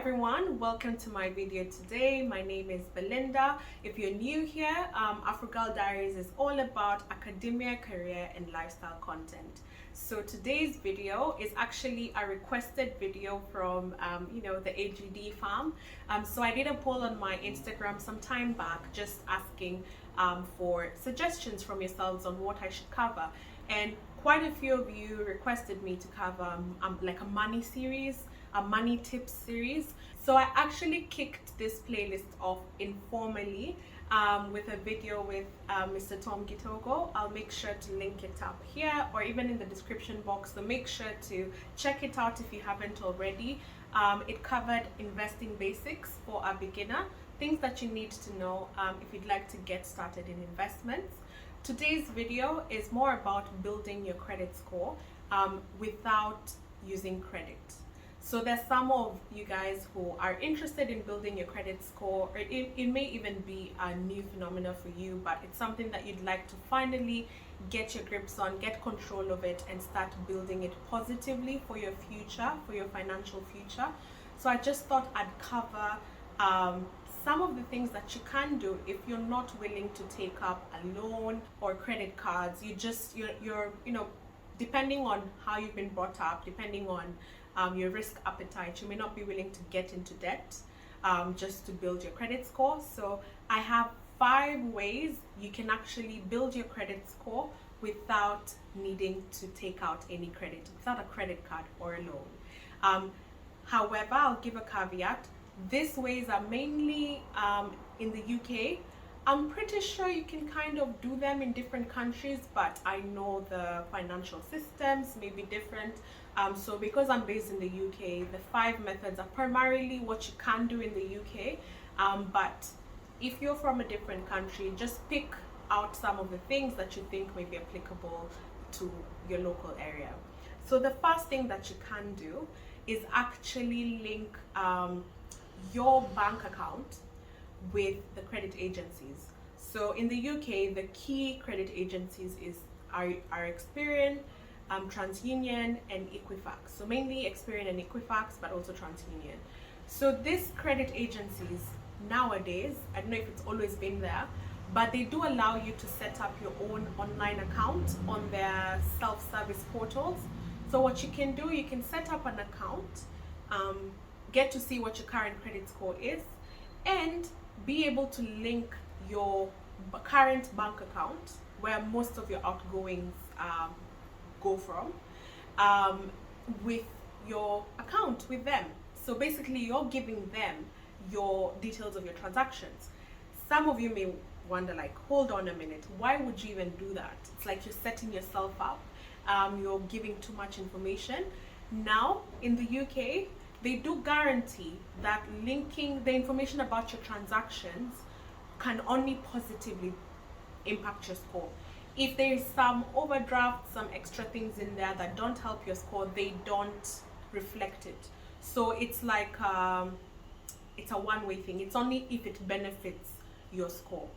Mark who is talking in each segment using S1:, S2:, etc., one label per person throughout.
S1: everyone, welcome to my video today. My name is Belinda. If you're new here, Afro Girl Diaries is all about academia, career and lifestyle content. So today's video is actually a requested video from the AGD farm. So I did a poll on my Instagram some time back just asking for suggestions from yourselves on what I should cover, and quite a few of you requested me to cover like a money series, a money tips series. So I actually kicked this playlist off informally with a video with Mr. Tom Gitogo. I'll make sure to link it up here or even in the description box, so make sure to check it out if you haven't already. It covered investing basics for a beginner, things that you need to know if you'd like to get started in investments. Today's video is more about building your credit score without using credit. So there's some of you guys who are interested in building your credit score, or it may even be a new phenomenon for you, but it's something that you'd like to finally get your grips on, get control of it and start building it positively for your future, for your financial future. So I just thought I'd cover some of the things that you can do if you're not willing to take up a loan or credit cards. You're depending on how you've been brought up, depending on your risk appetite, you may not be willing to get into debt just to build your credit score. So I have 5 ways you can actually build your credit score without needing to take out any credit, without a credit card or a loan. However, I'll give a caveat. These ways are mainly in the UK. I'm pretty sure you can kind of do them in different countries, but I know the financial systems may be different. So because I'm based in the UK, the 5 methods are primarily what you can do in the UK. But if you're from a different country, just pick out some of the things that you think may be applicable to your local area. So the first thing that you can do is actually link your bank account with the credit agencies. So in the UK, the key credit agencies are Experian, TransUnion and Equifax. So mainly Experian and Equifax, but also TransUnion. So these credit agencies nowadays, I don't know if it's always been there, but they do allow you to set up your own online account on their self-service portals. So what you can do, you can set up an account, get to see what your current credit score is, and be able to link your current bank account, where most of your outgoings go from, with your account with them. So basically you're giving them your details of your transactions. Some of you may wonder, like, hold on a minute, why would you even do that? It's like you're setting yourself up, you're giving too much information. Now in the UK, they do guarantee that linking the information about your transactions can only positively impact your score. If there is some overdraft, some extra things in there that don't help your score, they don't reflect it. So it's like it's a one-way thing. It's only if it benefits your score.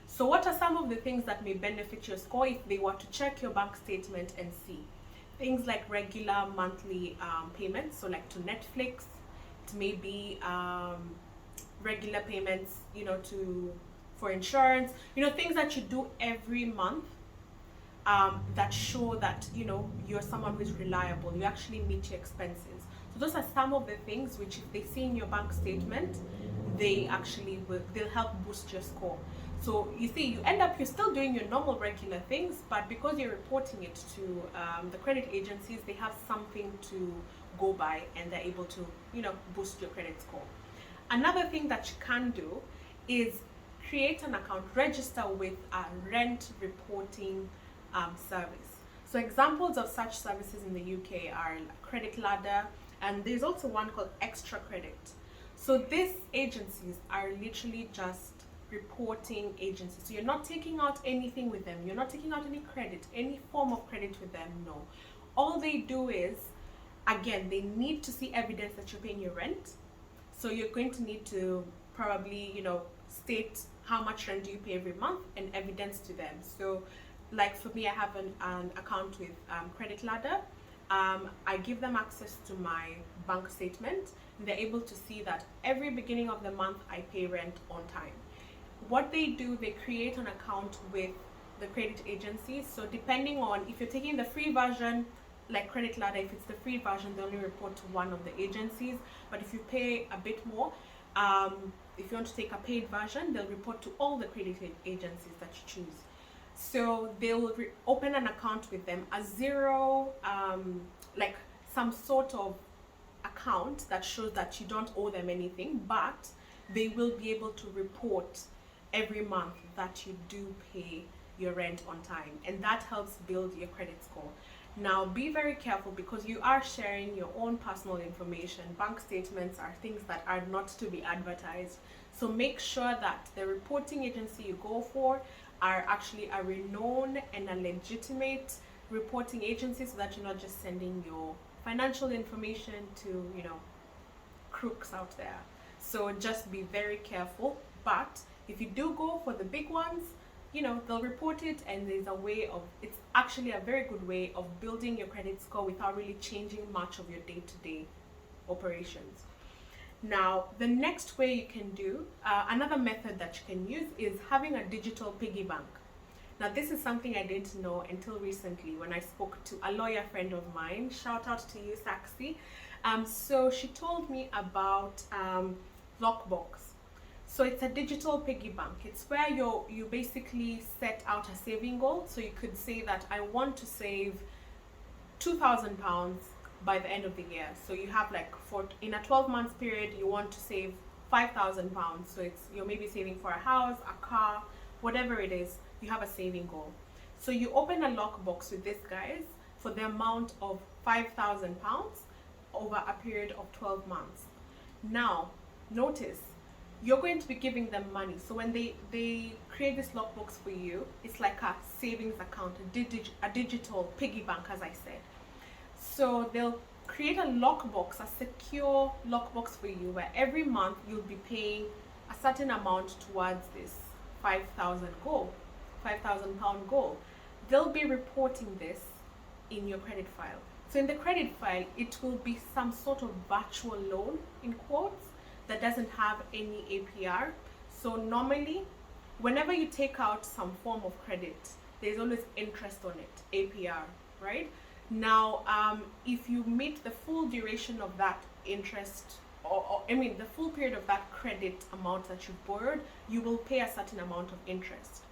S1: So what are some of the things that may benefit your score if they were to check your bank statement and see? Things like regular monthly payments, so like to Netflix, it may be regular payments, for insurance, things that you do every month that show that you're someone who's reliable, you actually meet your expenses. So those are some of the things which, if they see in your bank statement, they'll help boost your score. So you see, you're still doing your normal regular things, but because you're reporting it to the credit agencies, they have something to go by and they're able to, boost your credit score. Another thing that you can do is create an account, register with a rent reporting service. So examples of such services in the UK are Credit Ladder, and there's also one called Extra Credit. So these agencies are literally just reporting agencies. So you're not taking out anything with them. You're not taking out any credit, any form of credit with them, no. All they do is, again, they need to see evidence that you're paying your rent. So you're going to need to probably, state how much rent do you pay every month and evidence to them. So like for me, I have an account with Credit Ladder. I give them access to my bank statement, and they're able to see that every beginning of the month I pay rent on time. What they do, they create an account with the credit agency. So depending on if you're taking the free version, like Credit Ladder, if it's the free version, they only report to one of the agencies. But if you pay a bit more, if you want to take a paid version, they'll report to all the credit agencies that you choose. So they'll open an account with them, a zero, like some sort of account that shows that you don't owe them anything, but they will be able to report every month that you do pay your rent on time, and that helps build your credit score. Now be very careful, because you are sharing your own personal information. Bank statements are things that are not to be advertised, so make sure that the reporting agency you go for are actually a renowned and a legitimate reporting agency, so that you're not just sending your financial information to, you know, crooks out there. So just be very careful. But if you do go for the big ones, you know, they'll report it, and there's a way of, it's actually a very good way of building your credit score without really changing much of your day-to-day operations. Now, the next way you can do, another method that you can use is having a digital piggy bank. Now, this is something I didn't know until recently when I spoke to a lawyer friend of mine. Shout out to you, Saxi. So she told me about Lockbox. So it's a digital piggy bank. It's where you basically set out a saving goal. So you could say that I want to save £2,000 by the end of the year. So you have like, for in a 12-month period, you want to save £5,000. So it's, you're maybe saving for a house, a car, whatever it is, you have a saving goal. So you open a lockbox with this, guys, for the amount of £5,000 over a period of 12 months. Now, notice, you're going to be giving them money. So when they create this lockbox for you, it's like a savings account, a digital piggy bank, as I said. So they'll create a lockbox, a secure lockbox for you, where every month you'll be paying a certain amount towards this £5,000 goal. They'll be reporting this in your credit file. So in the credit file, it will be some sort of virtual loan, in quotes, that doesn't have any APR. So normally, whenever you take out some form of credit, there's always interest on it, APR, right? Now, if you meet the full duration of that interest, or I mean the full period of that credit amount that you've borrowed, you will pay a certain amount of interest.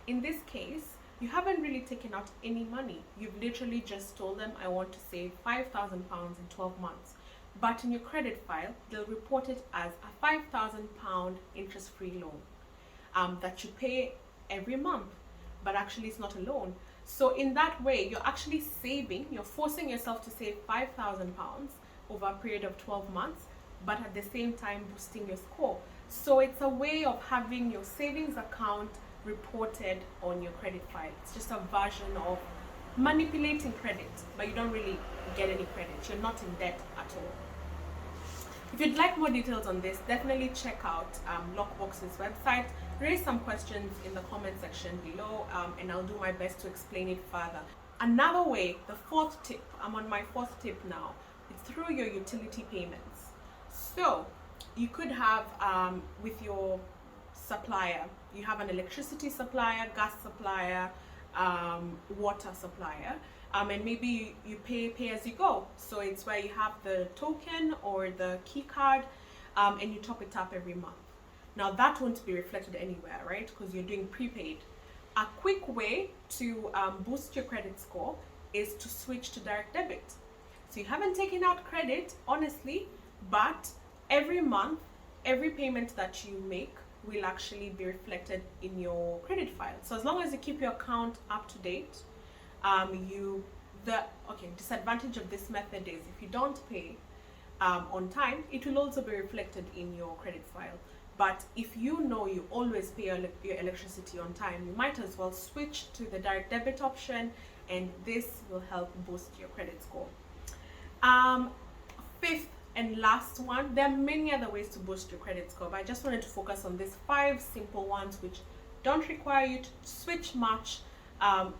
S1: In this case, you haven't really taken out any money. You've literally just told them, I want to save £5,000 in 12 months. But in your credit file, they'll report it as a £5,000 interest-free loan that you pay every month, but actually it's not a loan. So in that way, you're actually saving, you're forcing yourself to save £5,000 over a period of 12 months, but at the same time boosting your score. So it's a way of having your savings account reported on your credit file. It's just a version of manipulating credit, but you don't really get any credit. You're not in debt at all. If you'd like more details on this, definitely check out Lockbox's website. Raise some questions in the comment section below, and I'll do my best to explain it further. Another way, the fourth tip, I'm on my fourth tip now, it's through your utility payments. So you could have, with your supplier, you have an electricity supplier, gas supplier, water supplier, and maybe you pay as you go. So it's where you have the token or the key card, and you top it up every month. Now that won't be reflected anywhere, right? Because you're doing prepaid. A quick way to boost your credit score is to switch to direct debit. So you haven't taken out credit, honestly, but every month, every payment that you make will actually be reflected in your credit file. So as long as you keep your account up to date, disadvantage of this method is if you don't pay on time, it will also be reflected in your credit file. But if you know you always pay your electricity on time, you might as well switch to the direct debit option, and this will help boost your credit score. Fifth and last one, there are many other ways to boost your credit score, but I just wanted to focus on these 5 simple ones which don't require you to switch much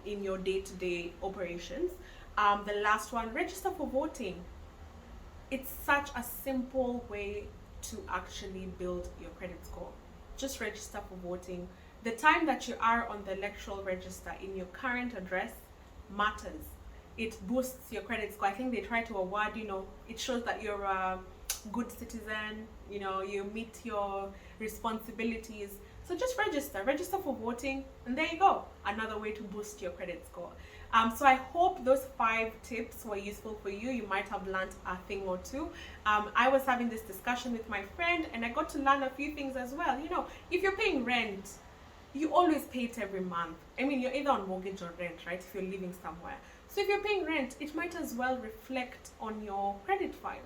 S1: in your day-to-day operations. The last one, register for voting. It's such a simple way to actually build your credit score. Just register for voting. The time that you are on the electoral register in your current address matters. It boosts your credit score. I think they try to award, it shows that you're a good citizen, you meet your responsibilities. So just register for voting, and there you go, another way to boost your credit score. So I hope those 5 tips were useful for you. You might have learned a thing or two. I was having this discussion with my friend, and I got to learn a few things as well. If you're paying rent, you always pay it every month. I mean, you're either on mortgage or rent, right? If you're living somewhere. So if you're paying rent, it might as well reflect on your credit file,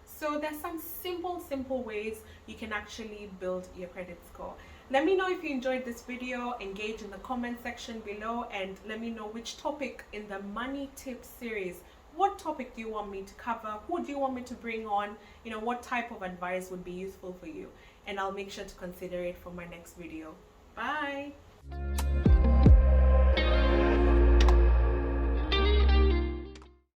S1: So there's some simple ways you can actually build your credit score. Let me know if you enjoyed this video. Engage in the comment section below, and let me know which topic in the money tips series, what topic do you want me to cover? Who do you want me to bring on? What type of advice would be useful for you? And I'll make sure to consider it for my next video. Bye.